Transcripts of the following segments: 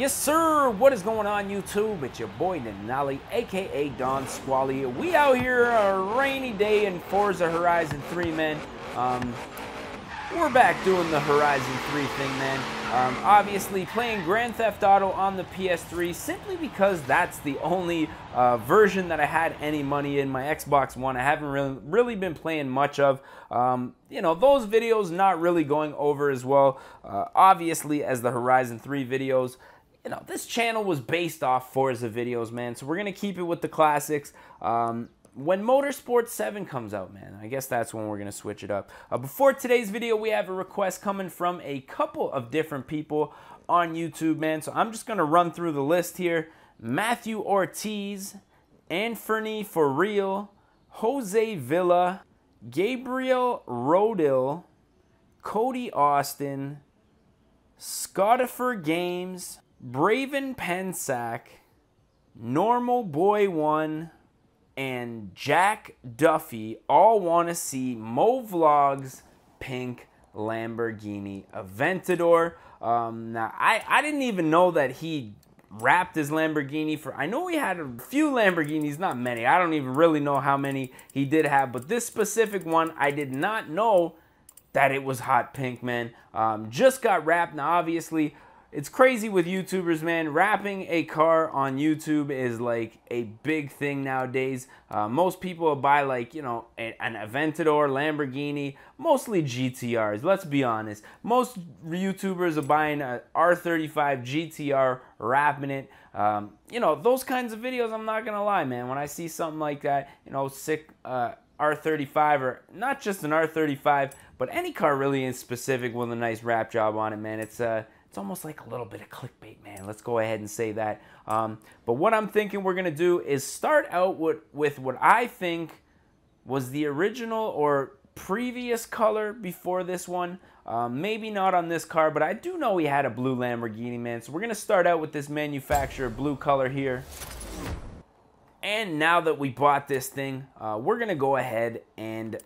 Yes, sir. What is going on, YouTube? It's your boy Denali, aka Don Squally. We out here a rainy day in Forza Horizon 3, man. We're back doing the Horizon 3 thing, man. Obviously playing Grand Theft Auto on the PS3 simply because that's the only version that I had any money in. My Xbox One I haven't really been playing much of. You know, those videos not really going over as well, obviously, as the Horizon 3 videos. You know, this channel was based off Forza videos, man, so we're going to keep it with the classics. When Motorsport 7 comes out, man, I guess that's when we're going to switch it up. Before today's video, we have a request coming from a couple of different people on YouTube, man, so I'm just going to run through the list here. Matthew Ortiz, Anthony For Real, Jose Villa, Gabriel Rodil, Cody Austin, Scottifer Games, Braven Pensack, Normal Boy 1, and Jack Duffy all want to see Movlog's pink Lamborghini Aventador. Now, I didn't even know that he wrapped his Lamborghini for... I know he had a few Lamborghinis, not many. I don't even really know how many he did have, but this specific one, I did not know that it was hot pink, man. Just got wrapped. Now, obviously, it's crazy with YouTubers, man. Wrapping a car on YouTube is like a big thing nowadays. Most people will buy, like, you know, an Aventador, Lamborghini, mostly GTRs. Let's be honest. Most YouTubers are buying a R35 GTR, wrapping it. You know, those kinds of videos, I'm not going to lie, man. When I see something like that, you know, sick R35, or not just an R35, but any car really in specific with a nice wrap job on it, man. It's almost like a little bit of clickbait, man. Let's go ahead and say that. But what I'm thinking we're going to do is start out with what I think was the original or previous color before this one. Maybe not on this car, but I do know he had a blue Lamborghini, man. So we're going to start out with this manufacturer blue color here. And now that we bought this thing, we're going to go ahead and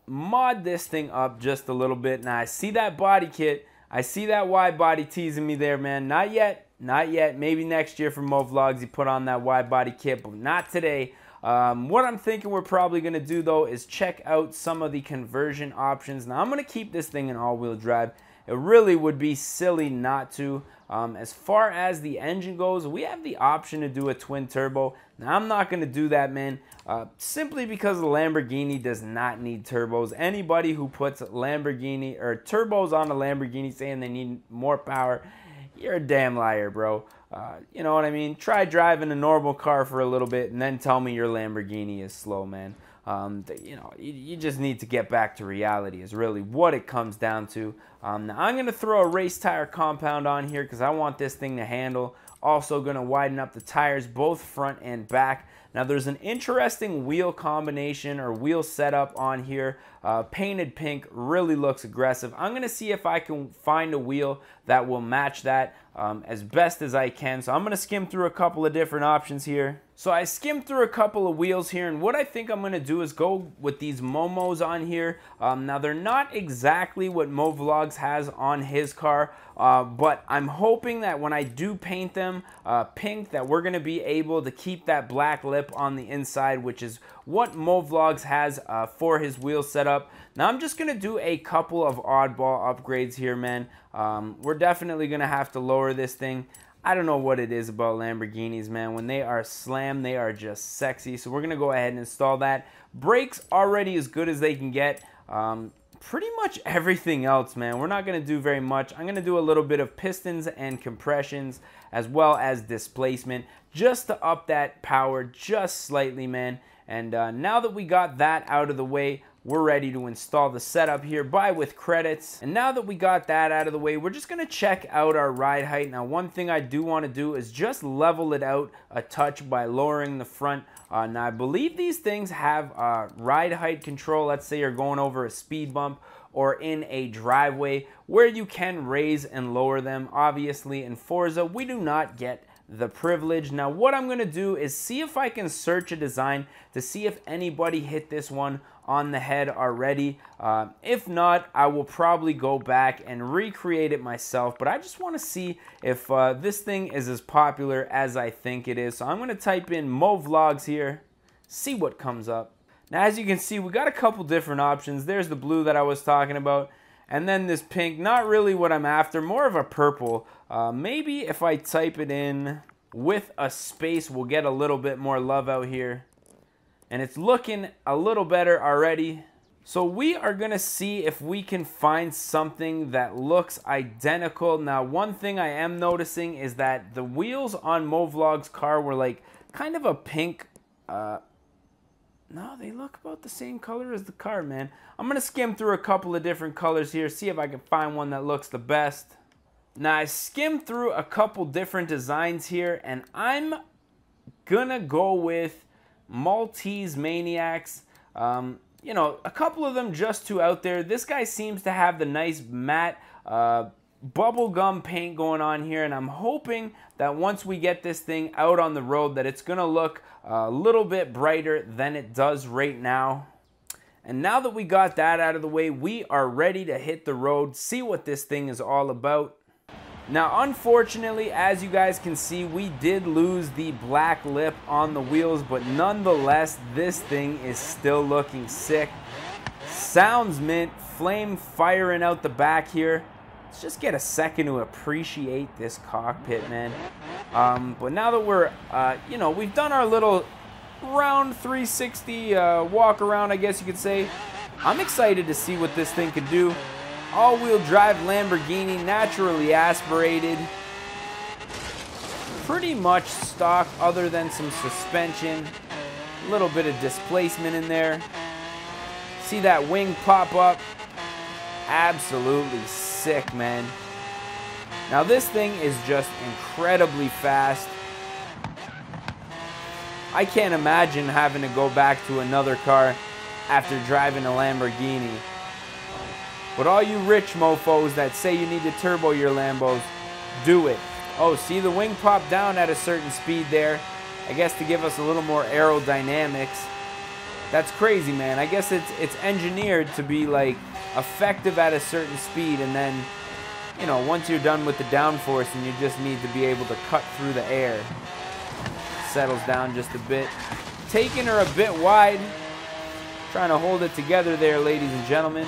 mod this thing up just a little bit. Now, I see that body kit. I see that wide body teasing me there, man. Not yet. Not yet. Maybe next year for Movlogs, you put on that wide body kit, but not today. What I'm thinking we're probably going to do, though, is check out some of the conversion options. Now, I'm going to keep this thing in all-wheel drive. It really would be silly not to. As far as the engine goes, we have the option to do a twin turbo. Now, I'm not going to do that, man, simply because the Lamborghini does not need turbos. Anybody who puts Lamborghini or turbos on a Lamborghini saying they need more power, you're a damn liar, bro. You know what I mean? Try driving a normal car for a little bit and then tell me your Lamborghini is slow, man. You know, you just need to get back to reality is really what it comes down to. Now, I'm going to throw a race tire compound on here because I want this thing to handle. Also going to widen up the tires, both front and back. Now, there's an interesting wheel combination or wheel setup on here. Painted pink really looks aggressive. I'm going to see if I can find a wheel that will match that as best as I can. So I'm going to skim through a couple of different options here. So I skimmed through a couple of wheels here, and what I think I'm going to do is go with these Momos on here. Now, they're not exactly what Movlogs has on his car, but I'm hoping that when I do paint them pink, that we're going to be able to keep that black lip on the inside, which is what Movlogs has for his wheel setup. Now, I'm just going to do a couple of oddball upgrades here, man. We're definitely going to have to lower this thing. I don't know what it is about Lamborghinis, man. When they are slammed, they are just sexy. So we're going to go ahead and install that. Brakes already as good as they can get. Pretty much everything else, man. We're not going to do very much. I'm going to do a little bit of pistons and compressions as well as displacement just to up that power just slightly, man. And now that we got that out of the way, we're ready to install the setup here, buy with credits. And now that we got that out of the way, we're just going to check out our ride height. Now, one thing I do want to do is just level it out a touch by lowering the front. Now, I believe these things have ride height control. Let's say you're going over a speed bump or in a driveway where you can raise and lower them. Obviously, in Forza, we do not get the privilege. Now what I'm going to do is see if I can search a design to see if anybody hit this one on the head already. If not, I will probably go back and recreate it myself, but I just want to see if this thing is as popular as I think it is. So I'm going to type in Mo Vlogs here, see what comes up. Now as you can see, we got a couple different options. There's the blue that I was talking about, and then this pink, not really what I'm after, more of a purple. Maybe if I type it in with a space, we'll get a little bit more love out here. And it's looking a little better already. So we are gonna see if we can find something that looks identical. Now, one thing I am noticing is that the wheels on Movlog's car were like kind of a pink, no, they look about the same color as the car, man. I'm gonna skim through a couple of different colors here, see if I can find one that looks the best. Now, I skimmed through a couple different designs here, and I'm gonna go with Maltese Maniacs. You know, a couple of them just too out there. This guy seems to have the nice matte bubblegum paint going on here, and I'm hoping that once we get this thing out on the road that it's gonna look a little bit brighter than it does right now. And now that we got that out of the way, we are ready to hit the road, see what this thing is all about. Now, unfortunately, as you guys can see, we did lose the black lip on the wheels, but nonetheless, this thing is still looking sick. Sounds mint, flame firing out the back here. Let's just get a second to appreciate this cockpit, man. But now that we're, you know, we've done our little round 360 walk around, I guess you could say, I'm excited to see what this thing could do. All-wheel drive Lamborghini, naturally aspirated. Pretty much stock other than some suspension. A little bit of displacement in there. See that wing pop up? Absolutely sick, man. Now this thing is just incredibly fast. I can't imagine having to go back to another car after driving a Lamborghini. But all you rich mofos that say you need to turbo your Lambos, do it. Oh, see the wing pop down at a certain speed there. I guess to give us a little more aerodynamics. That's crazy, man. I guess it's engineered to be like effective at a certain speed, and then, you know, once you're done with the downforce and you just need to be able to cut through the air. Settles down just a bit. Taking her a bit wide. Trying to hold it together there, ladies and gentlemen.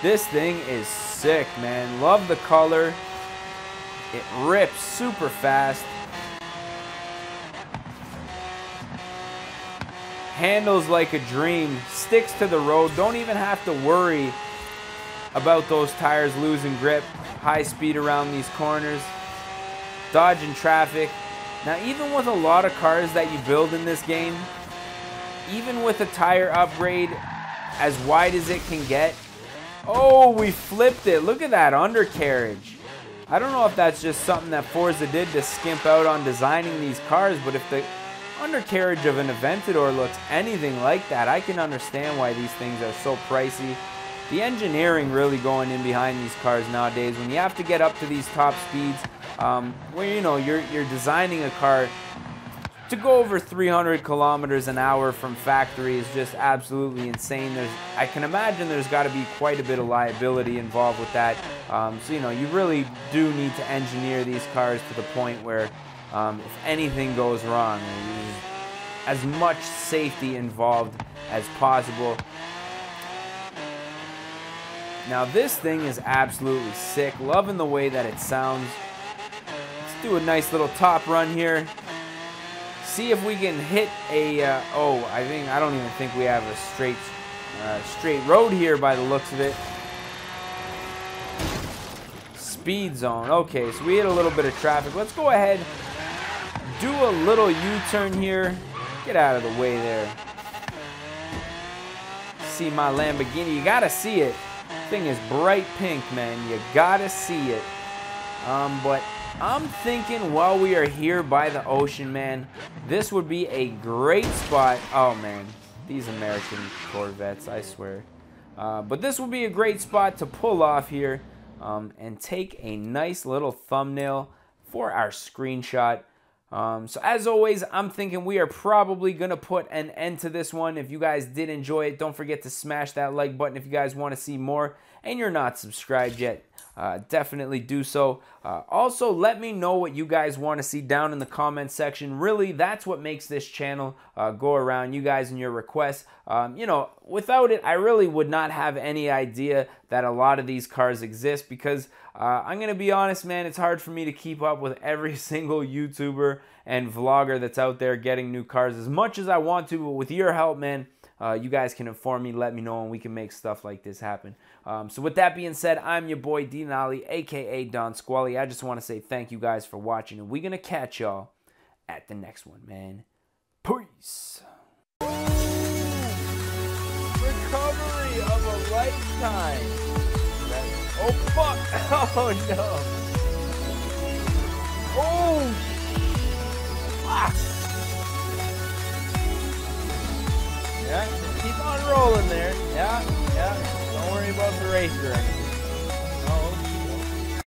This thing is sick, man. Love the color. It rips super fast. Handles like a dream. Sticks to the road. Don't even have to worry about those tires losing grip. High speed around these corners. Dodging traffic. Now, even with a lot of cars that you build in this game, even with a tire upgrade as wide as it can get, oh, we flipped it. Look at that undercarriage. I don't know if that's just something that Forza did to skimp out on designing these cars, but if the undercarriage of an Aventador looks anything like that, I can understand why these things are so pricey. The engineering really going in behind these cars nowadays, when you have to get up to these top speeds, where, you know, you're designing a car to go over 300 kilometers an hour from factory is just absolutely insane. I can imagine there's got to be quite a bit of liability involved with that. So, you know, you really do need to engineer these cars to the point where if anything goes wrong, there's as much safety involved as possible. Now this thing is absolutely sick. Loving the way that it sounds. Let's do a nice little top run here. See if we can hit a, I don't even think we have a straight road here by the looks of it. Speed zone. Okay, so we hit a little bit of traffic. Let's go ahead, do a little U-turn here. Get out of the way there. See my Lamborghini. You gotta see it. Thing is bright pink, man. You gotta see it. But I'm thinking while we are here by the ocean, man, this would be a great spot. Oh, man, these American Corvettes, I swear. But this would be a great spot to pull off here and take a nice little thumbnail for our screenshot. So as always, I'm thinking we are probably going to put an end to this one. If you guys did enjoy it, don't forget to smash that like button if you guys want to see more and you're not subscribed yet. Definitely do so. Also, let me know what you guys want to see down in the comment section. Really, that's what makes this channel go around, you guys and your requests. You know, without it, I really would not have any idea that a lot of these cars exist because I'm going to be honest, man, it's hard for me to keep up with every single YouTuber and vlogger that's out there getting new cars as much as I want to, but with your help, man, you guys can inform me, let me know, and we can make stuff like this happen. So with that being said, I'm your boy Denali, aka Don Squally. I just want to say thank you guys for watching, and we're going to catch y'all at the next one, man. Peace. Recovery of a lifetime. Oh, fuck. Oh, no. Oh, fuck. Yeah, just keep on rolling there. Yeah. Don't worry about the racer or anything.